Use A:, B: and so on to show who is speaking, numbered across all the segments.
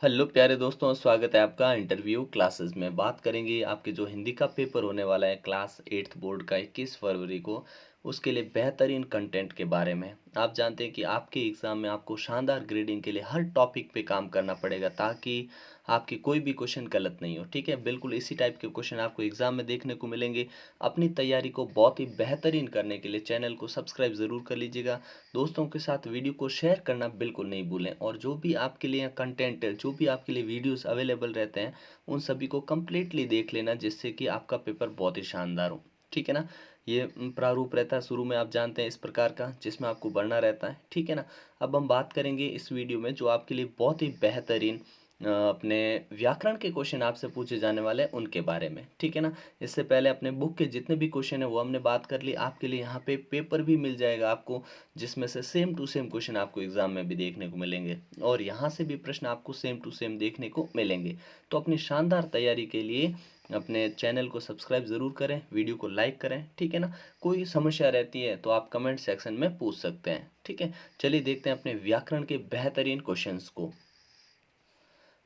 A: Hello प्यारे दोस्तों, स्वागत है आपका इंटरव्यू क्लासेस में। बात करेंगे आपके जो हिंदी का पेपर होने वाला है क्लास 8th बोर्ड का 21 फरवरी को, उसके लिए बेहतरीन कंटेंट के बारे में। आप जानते हैं कि आपके एग्ज़ाम में आपको शानदार ग्रेडिंग के लिए हर टॉपिक पे काम करना पड़ेगा ताकि आपके कोई भी क्वेश्चन गलत नहीं हो। ठीक है, बिल्कुल इसी टाइप के क्वेश्चन आपको एग्ज़ाम में देखने को मिलेंगे। अपनी तैयारी को बहुत ही बेहतरीन करने के लिए चैनल को सब्सक्राइब ज़रूर कर लीजिएगा। दोस्तों के साथ वीडियो को शेयर करना बिल्कुल नहीं भूलें, और जो भी आपके लिए कंटेंट है, जो भी आपके लिए वीडियोस अवेलेबल रहते हैं, उन सभी को कम्प्लीटली देख लेना, जिससे कि आपका पेपर बहुत ही शानदार हो। ठीक है ना। ये प्रारूप रहता है शुरू में, आप जानते हैं, इस प्रकार का, जिसमें आपको बढ़ना रहता है। ठीक है ना। अब हम बात करेंगे इस वीडियो में जो आपके लिए बहुत ही बेहतरीन अपने व्याकरण के क्वेश्चन आपसे पूछे जाने वाले हैं उनके बारे में। ठीक है ना। इससे पहले अपने बुक के जितने भी क्वेश्चन है वो हमने बात कर ली। आपके लिए यहाँ पे पेपर भी मिल जाएगा आपको, जिसमें से सेम टू सेम क्वेश्चन आपको एग्जाम में भी देखने को मिलेंगे, और यहाँ से भी प्रश्न आपको सेम टू सेम देखने को मिलेंगे। तो अपनी शानदार तैयारी के लिए अपने चैनल को सब्सक्राइब ज़रूर करें, वीडियो को लाइक करें। ठीक है ना। कोई समस्या रहती है तो आप कमेंट सेक्शन में पूछ सकते हैं। ठीक है। चलिए देखते हैं अपने व्याकरण के बेहतरीन क्वेश्चंस को।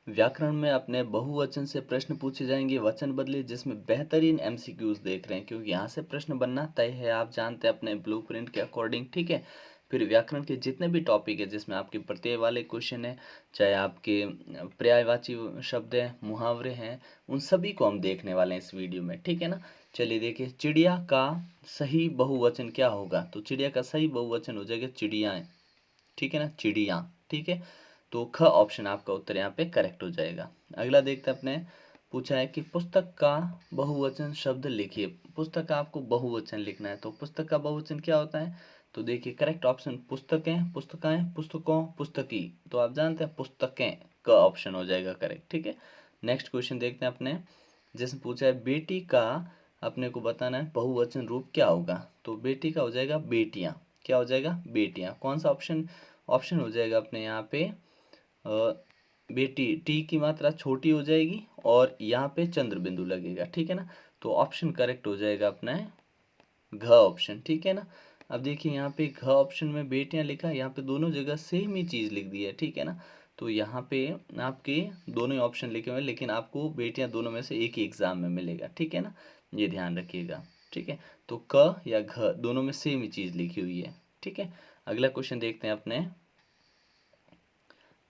A: व्याकरण में अपने बहुवचन से प्रश्न पूछे जाएंगे, वचन बदले, जिसमें बेहतरीन एमसीक्यूज देख रहे हैं, क्योंकि यहाँ से प्रश्न बनना तय है, आप जानते हैं, अपने ब्लूप्रिंट के अकॉर्डिंग। ठीक है। फिर व्याकरण के जितने भी टॉपिक है जिसमें आपके प्रत्यय वाले क्वेश्चन है, चाहे आपके पर्यायवाची शब्द हैं, मुहावरे हैं, उन सभी को हम देखने वाले हैं इस वीडियो में। ठीक है ना। चलिए देखिए, चिड़िया का सही बहुवचन क्या होगा। तो चिड़िया का सही बहुवचन हो जाएगा चिड़ियाएँ। ठीक है ना, चिड़िया। ठीक है। तो ख ऑप्शन आपका उत्तर यहाँ पे करेक्ट हो जाएगा। अगला देखते हैं अपने, पूछा है कि पुस्तक का बहुवचन शब्द लिखिए। पुस्तक का आपको बहुवचन लिखना है, तो पुस्तक का बहुवचन क्या होता है। तो देखिए, करेक्ट ऑप्शन पुस्तकें, पुस्तकाएं, पुस्तकों, पुस्तकी। तो आप जानते हैं पुस्तकें का ऑप्शन हो जाएगा करेक्ट। ठीक है। नेक्स्ट क्वेश्चन देखते हैं अपने, जिसमें पूछा है बेटी का अपने को बताना है बहुवचन रूप क्या होगा। तो बेटी का हो जाएगा बेटियां। क्या हो जाएगा, बेटियां। कौन सा ऑप्शन, ऑप्शन हो जाएगा अपने यहाँ पे बेटी, टी की मात्रा छोटी हो जाएगी और यहाँ पे चंद्र बिंदु लगेगा। ठीक है ना। तो ऑप्शन करेक्ट हो जाएगा अपना घ ऑप्शन। ठीक है ना। अब देखिए, यहाँ पे घ ऑप्शन में बेटियां लिखा है, यहाँ पे दोनों जगह सेम ही चीज़ लिख दी है। ठीक है ना। तो यहाँ पे आपके दोनों ही ऑप्शन लिखे हुए हैं, लेकिन आपको बेटियां दोनों में से एक ही एग्जाम में मिलेगा। ठीक है ना। ये ध्यान रखिएगा। ठीक है। तो क या घ दोनों में सेम ही चीज़ लिखी हुई है। ठीक है। अगला क्वेश्चन देखते हैं अपने,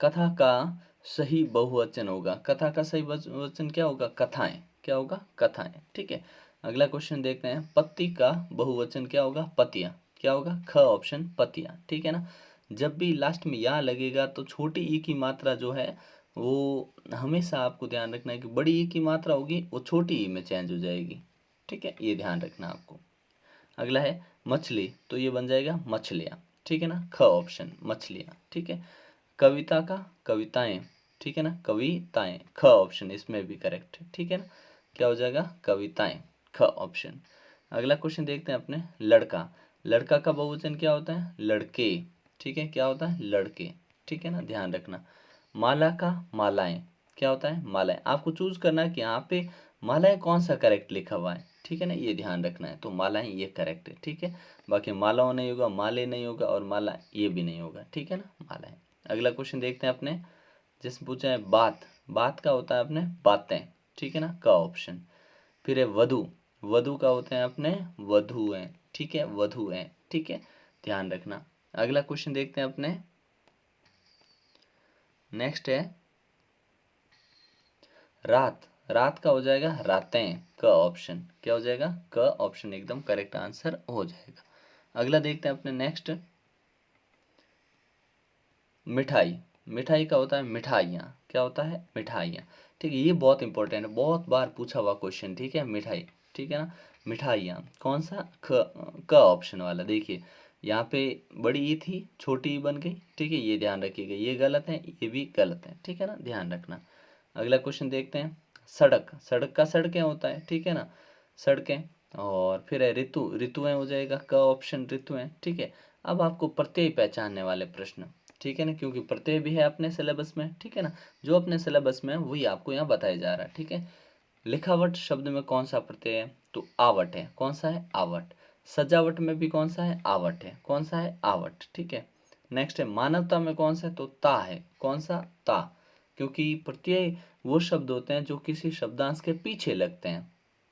A: कथा का सही बहुवचन होगा। कथा का सही बहुवचन क्या होगा, कथाएं। क्या होगा, कथाएं। ठीक है। अगला क्वेश्चन देखते हैं, पत्ती का बहुवचन क्या होगा, पतियां। क्या होगा, ख ऑप्शन, पतियां। ठीक है ना। जब भी लास्ट में या लगेगा तो छोटी ई की मात्रा जो है वो हमेशा आपको ध्यान रखना है कि बड़ी ई की मात्रा होगी वो छोटी ई में चेंज हो जाएगी। ठीक है, ये ध्यान रखना आपको। अगला है मछली, तो ये बन जाएगा मछलियाँ। ठीक है ना, ख ऑप्शन, मछलियाँ। ठीक है। कविता का कविताएं। ठीक है ना, कविताएं, ख ऑप्शन इसमें भी करेक्ट है। ठीक है ना। क्या हो जाएगा, कविताएं, ख ऑप्शन। अगला क्वेश्चन देखते हैं अपने, लड़का। लड़का का बहुवचन क्या होता है, लड़के। ठीक है, क्या होता है, लड़के। ठीक है ना, ध्यान रखना। माला का मालाएं। क्या होता है, मालाएं। आपको चूज करना है कि यहाँ पे मालाएं कौन सा करेक्ट लिखा हुआ है। ठीक है ना, ये ध्यान रखना है। तो मालाएं ये करेक्ट है। ठीक है। बाकी मालाओं नहीं होगा, माले नहीं होगा, और माला ये भी नहीं होगा। ठीक है ना, मालाएं। अगला क्वेश्चन देखते हैं अपने, जिसमें पूछा है बात। बात का होता है अपने बातें। ठीक है ना, का ऑप्शन। फिर है वधु। वधु का होते हैं अपने वधुएं। ठीक है, वधुएं। ठीक है, ध्यान रखना। अगला क्वेश्चन देखते हैं अपने, नेक्स्ट है रात। रात का हो जाएगा रातें, का ऑप्शन। क्या हो जाएगा, का ऑप्शन एकदम करेक्ट आंसर हो जाएगा। अगला देखते हैं अपने नेक्स्ट, मिठाई। मिठाई का होता है मिठाइयाँ। क्या होता है, मिठाइयाँ। ठीक है, ये बहुत इंपॉर्टेंट है, बहुत बार पूछा हुआ क्वेश्चन। ठीक है, मिठाई। ठीक है ना, मिठाइयाँ कौन सा, का ऑप्शन वाला। देखिए, यहाँ पे बड़ी ई थी, छोटी ई बन गई। ठीक है, ये ध्यान रखिएगा, ये गलत है, ये भी गलत है। ठीक है ना, ध्यान रखना। अगला क्वेश्चन देखते हैं, सड़क। सड़क का सड़कें होता है। ठीक है ना, सड़कें। और फिर है ऋतु। ऋतुएं हो जाएगा, का ऑप्शन, ऋतुएं। ठीक है। अब आपको प्रत्यय पहचानने वाले प्रश्न। ठीक है ना, क्योंकि प्रत्यय भी है अपने सिलेबस में। ठीक है ना, जो अपने सिलेबस में है वही आपको यहाँ बताया जा रहा है। ठीक है। लिखावट शब्द में कौन सा प्रत्यय है, तो आवट है। कौन सा है, आवट। सजावट में भी कौन सा है, आवट है। कौन सा है, आवट। ठीक है। नेक्स्ट है मानवता में कौन सा है, तो ता है। कौन सा, ता। क्योंकि प्रत्यय वो शब्द होते हैं जो किसी शब्दांश के पीछे लगते हैं।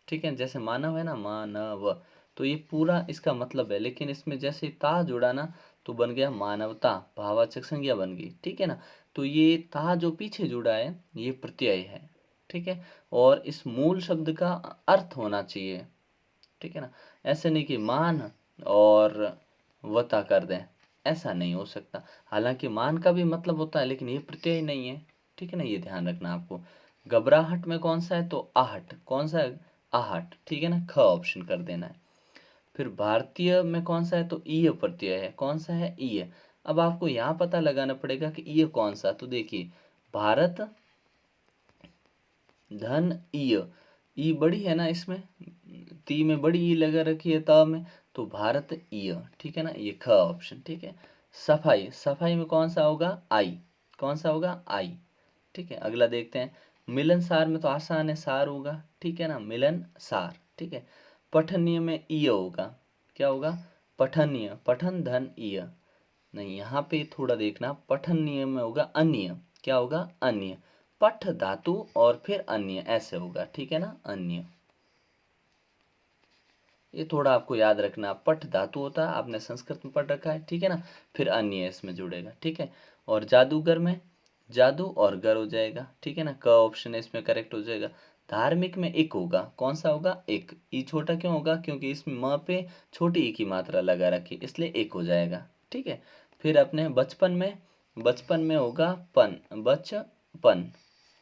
A: ठीक है, जैसे मानव है ना, मानव, तो ये पूरा इसका मतलब है, लेकिन इसमें जैसे ता जुड़ा ना तो बन गया मानवता, भाववाचक संज्ञा बन गई। ठीक है ना, तो ये ता जो पीछे जुड़ा है ये प्रत्यय है। ठीक है, और इस मूल शब्द का अर्थ होना चाहिए। ठीक है ना, ऐसे नहीं कि मान और वता कर दें, ऐसा नहीं हो सकता। हालांकि मान का भी मतलब होता है, लेकिन ये प्रत्यय नहीं है। ठीक है ना, ये ध्यान रखना आपको। घबराहट में कौन सा है तो आहट, कौन सा है आहट। ठीक है ना, ख ऑप्शन कर देना है। फिर भारतीय में कौन सा है तो ईय प्रत्यय है, कौन सा है ईय। अब आपको यहाँ पता लगाना पड़ेगा कि ईय कौन सा, तो देखिए भारत धन ईय, ई बड़ी है ना इसमें, ती में बड़ी ई लगा रखी है त में, तो भारत ईय। ठीक है ना, ये ख ऑप्शन। ठीक है, सफाई, सफाई में कौन सा होगा आई, कौन सा होगा आई। ठीक है, अगला देखते हैं। मिलनसार में तो आसान है, सार होगा। ठीक है ना, मिलन सार। ठीक है, पठनीय में ईय होगा, क्या होगा पठनीय, पठन धन ईय। नहीं, यहाँ पे थोड़ा देखना, पठनीय में होगा अन्य, क्या होगा अन्य, पठ धातु और फिर अन्य ऐसे होगा। ठीक है ना, अन्य, ये थोड़ा आपको याद रखना। पठ धातु होता है, आपने संस्कृत में पढ़ रखा है। ठीक है ना, फिर अन्य इसमें जुड़ेगा। ठीक है, और जादूगर में जादू और गर हो जाएगा। ठीक है ना, क ऑप्शन इसमें करेक्ट हो जाएगा। धार्मिक में एक होगा, कौन सा होगा एक। ई छोटा क्यों होगा, क्योंकि इसमें म पे छोटी ई की मात्रा लगा रखी, इसलिए एक हो जाएगा। ठीक है, फिर अपने बचपन में, बचपन में होगा पन, बचपन,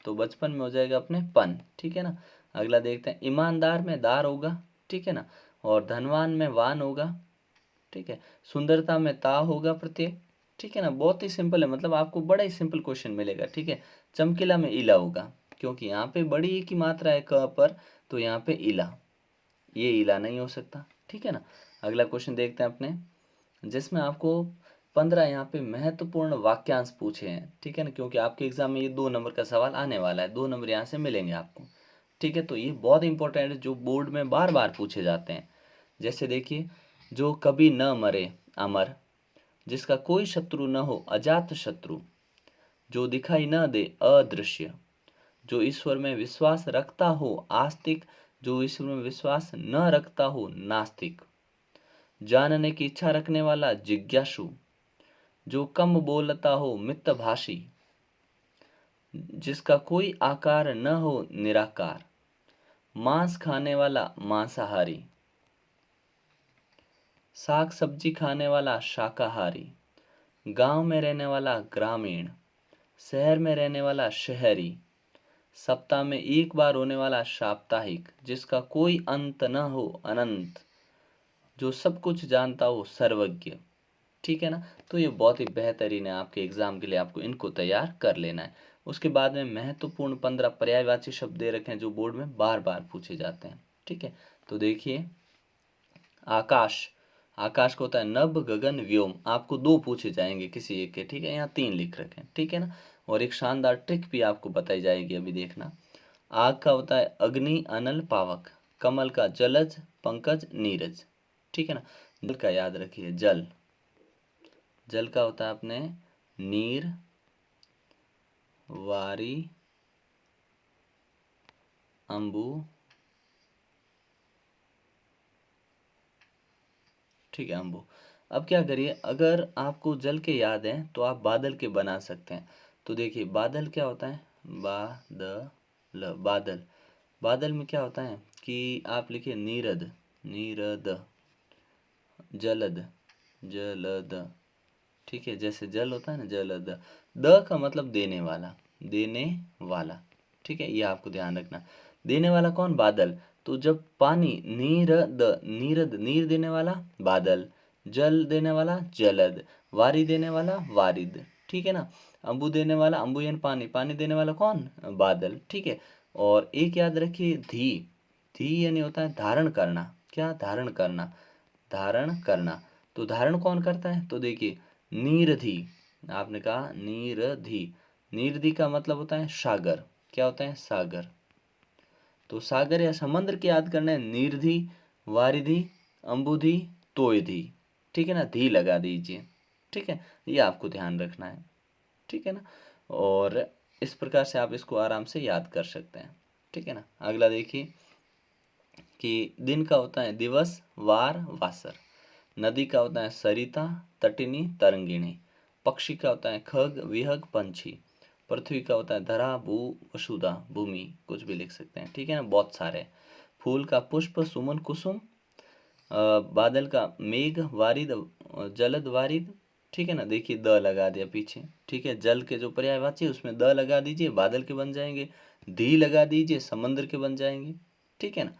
A: तो बचपन में हो जाएगा अपने पन। ठीक है ना, अगला देखते हैं। ईमानदार में दार होगा। ठीक है ना, और धनवान में वान होगा। ठीक है, सुंदरता में ता होगा प्रत्यय। ठीक है ना, बहुत ही सिंपल है, मतलब आपको बड़ा ही सिंपल क्वेश्चन मिलेगा। ठीक है, चमकीला में इला होगा, क्योंकि यहाँ पे बड़ी ई की मात्रा है क पर, तो यहाँ पे इला, ये इला नहीं हो सकता। ठीक है ना, अगला क्वेश्चन देखते हैं अपने, जिसमें आपको 15 यहाँ पे महत्वपूर्ण वाक्यांश पूछे हैं। ठीक है ना, क्योंकि आपके एग्जाम में ये 2 नंबर का सवाल आने वाला है, 2 नंबर यहाँ से मिलेंगे आपको। ठीक है, तो ये बहुत इंपॉर्टेंट है, जो बोर्ड में बार बार पूछे जाते हैं। जैसे देखिए, जो कभी न मरे अमर, जिसका कोई शत्रु न हो अजात शत्रु, जो दिखाई न दे अदृश्य, जो ईश्वर में विश्वास रखता हो आस्तिक, जो ईश्वर में विश्वास न रखता हो नास्तिक, जानने की इच्छा रखने वाला जिज्ञासु, जो कम बोलता हो मितभाषी, जिसका कोई आकार न हो निराकार, मांस खाने वाला मांसाहारी, साग सब्जी खाने वाला शाकाहारी, गांव में रहने वाला ग्रामीण, शहर में रहने वाला शहरी, सप्ताह में एक बार होने वाला साप्ताहिक, जिसका कोई अंत न हो अनंत, जो सब कुछ जानता हो सर्वज्ञ। ठीक है ना, तो ये बहुत ही बेहतरीन है आपके एग्जाम के लिए, आपको इनको तैयार कर लेना है। उसके बाद में महत्वपूर्ण 15 पर्यायवाची शब्द दे रखे हैं, जो बोर्ड में बार बार पूछे जाते हैं। ठीक है, तो देखिए, आकाश, आकाश को होता है नभ गगन व्योम, आपको 2 पूछे जाएंगे किसी एक के। ठीक है, यहाँ 3 लिख रखे हैं। ठीक है ना, और एक शानदार ट्रिक भी आपको बताई जाएगी, अभी देखना। आग का होता है अग्नि अनल पावक, कमल का जलज पंकज नीरज। ठीक है ना, जल का याद रखिए, जल, जल का होता है अपने नीर, वारी, अंबु। ठीक है, अंबु। अब क्या करिए, अगर आपको जल के याद हैं तो आप बादल के बना सकते हैं। तो देखिए, बादल क्या होता है, बादल, बादल, बादल में क्या होता है कि आप लिखिए नीरद, नीरद, जलद, जलद। ठीक है, जैसे जल होता है ना, जलद, द का मतलब देने वाला, देने वाला। ठीक है, ये आपको ध्यान रखना। देने वाला कौन, बादल। तो जब पानी, नीरद, नीरद, नीर देने वाला बादल, जल देने वाला जलद, वारी देने वाला वारिद। ठीक है ना, अंबु देने वाला, अंबु यानी पानी, पानी देने वाला कौन, बादल। ठीक है, और एक याद रखिए धी, धी यानी होता है धारण करना, क्या धारण करना, धारण करना। तो धारण कौन करता है, तो देखिए नीरधि, आपने कहा नीरधि, नीरधि का मतलब होता है सागर, क्या होता है सागर। तो सागर या समुद्र की याद करना है, नीरधि, वारिधि, अंबुधि, तोयधि। ठीक है ना, धी लगा दीजिए। ठीक है, ये आपको ध्यान रखना है। ठीक है ना, और इस प्रकार से आप इसको आराम से याद कर सकते हैं, ठीक है ना। अगला देखिए कि दिन का होता है दिवस, वार, वासर। नदी का होता है सरिता, तटिनी, तरंगिणी। पक्षी का होता है खग, विहग, पंछी। पृथ्वी का होता है धरा, भू, वसुधा, भूमि, कुछ भी लिख सकते हैं, ठीक है ना, बहुत सारे। फूल का पुष्प, सुमन, कुसुम। बादल का मेघ, वारिद, जलद, वारिद, ठीक है ना। देखिए द लगा दिया पीछे, ठीक है। जल के जो पर्यायवाची है उसमें द लगा दीजिए, बादल के बन जाएंगे। धी लगा दीजिए, समंदर के बन जाएंगे, ठीक है ना।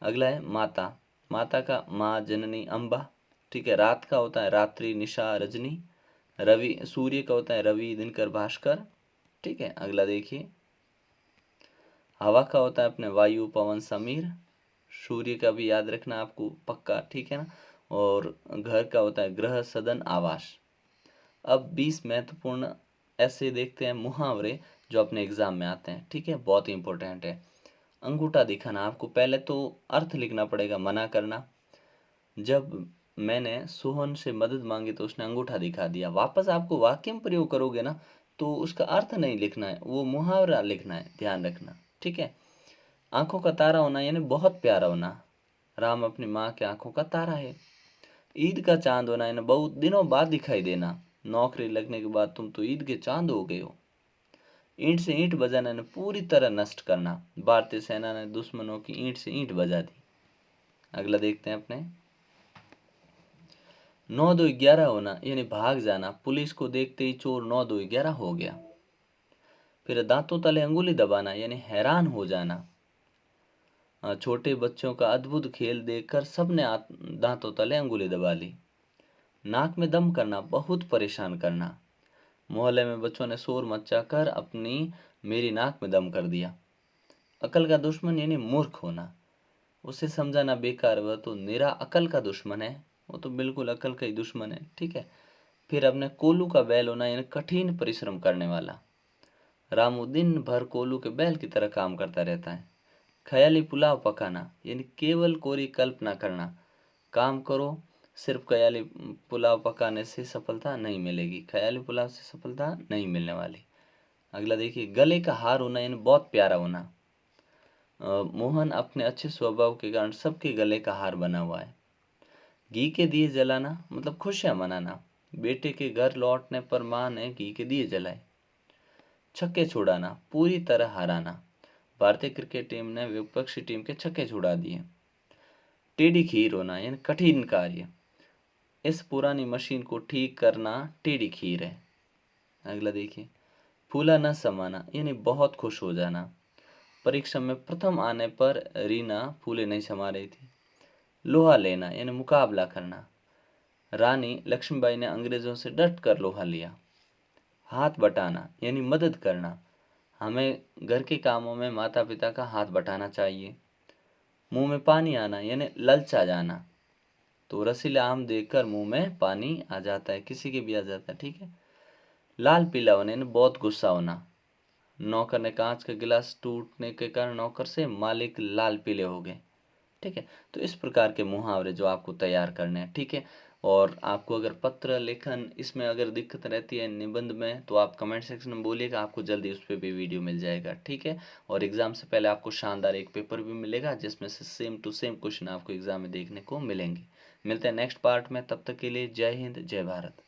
A: अगला है माता। माता का माँ, जननी, अम्बा, ठीक है। रात का होता है रात्रि, निशा, रजनी। रवि, सूर्य का होता है रवि, दिनकर, भास्कर, ठीक है। अगला देखिए हवा का होता है अपने वायु, पवन, समीर। सूर्य का भी याद रखना आपको पक्का, ठीक है ना। और घर का होता है गृह, सदन, आवास। अब 20 महत्वपूर्ण ऐसे देखते हैं मुहावरे जो अपने एग्जाम में आते हैं, ठीक है, बहुत ही इंपॉर्टेंट है। अंगूठा दिखाना, आपको पहले तो अर्थ लिखना पड़ेगा, मना करना। जब मैंने सोहन से मदद मांगी तो उसने अंगूठा दिखा दिया। वापस आपको वाक्य में प्रयोग करोगे ना तो उसका अर्थ नहीं लिखना है, वो मुहावरा लिखना है, ध्यान रखना, ठीक है। आंखों का तारा होना यानी बहुत प्यारा होना। राम अपनी माँ के आंखों का तारा है। ईद का चांद होना यानी बहुत दिनों बाद दिखाई देना। नौकरी लगने के बाद तुम तो ईद के चांद हो गए हो। ईंट से ईंट बजाना यानी पूरी तरह नष्ट करना। भारतीय सेना ने दुश्मनों की ईंट से ईंट बजा दी। अगला देखते हैं अपने 9-2-11 होना यानी भाग जाना। पुलिस को देखते ही चोर 9-2-11 हो गया। फिर दांतों तले अंगुली दबाना यानी हैरान हो जाना। छोटे बच्चों का अद्भुत खेल देखकर सबने दांतों तले अंगुली दबा ली। नाक में दम करना, बहुत परेशान करना। मोहल्ले में बच्चों ने शोर मचाकर अपनी मेरी नाक में दम कर दिया। अकल का दुश्मन यानी मूर्ख होना। उसे समझाना बेकार, वह तो निरा अकल का दुश्मन है, वो तो बिल्कुल अकल का ही दुश्मन है, ठीक है। फिर अपने कोलू का बैल होना यानी कठिन परिश्रम करने वाला। रामू दिन भर कोलू के बैल की तरह काम करता रहता है। ख्याली पुलाव पकाना यानी केवल कोरी कल्पना करना। काम करो, सिर्फ ख्याली पुलाव पकाने से सफलता नहीं मिलेगी, ख्याली पुलाव से सफलता नहीं मिलने वाली। अगला देखिए गले का हार होना यानी बहुत प्यारा होना। मोहन अपने अच्छे स्वभाव के कारण सबके गले का हार बना हुआ है। घी के दिए जलाना मतलब खुशियां मनाना। बेटे के घर लौटने पर माँ ने घी के दिए जलाए। छक्के छुड़ाना, पूरी तरह हराना। भारतीय क्रिकेट टीम ने विपक्षी टीम के छक्के छुड़ा दिए। टेढ़ी खीर होना यानी कठिन कार्य। इस पुरानी मशीन को ठीक करना टेढ़ी खीर है। अगला देखिए फूला न समाना यानी बहुत खुश हो जाना। परीक्षा में प्रथम आने पर रीना फूले नहीं समा रही थी। लोहा लेना यानी मुकाबला करना। रानी लक्ष्मीबाई ने अंग्रेजों से डट कर लोहा लिया। हाथ बटाना यानी मदद करना। हमें घर के कामों में माता पिता का हाथ बटाना चाहिए। मुंह में पानी आना यानी ललचा जाना। तो रसीला आम देखकर मुंह में पानी आ जाता है, किसी के भी आ जाता है, ठीक है। लाल पीला होने यानी बहुत गुस्सा होना। नौकर ने कांच का गिलास टूटने के कारण नौकर से मालिक लाल पीले हो गए, ठीक है। तो इस प्रकार के मुहावरे जो आपको तैयार करने हैं, ठीक है। और आपको अगर पत्र लेखन इसमें अगर दिक्कत रहती है निबंध में तो आप कमेंट सेक्शन में बोलिएगा, आपको जल्दी उस पर भी वीडियो मिल जाएगा, ठीक है। और एग्ज़ाम से पहले आपको शानदार एक पेपर भी मिलेगा जिसमें से सेम टू सेम क्वेश्चन आपको एग्ज़ाम में देखने को मिलेंगे। मिलते हैं नेक्स्ट पार्ट में, तब तक के लिए जय हिंद, जय भारत।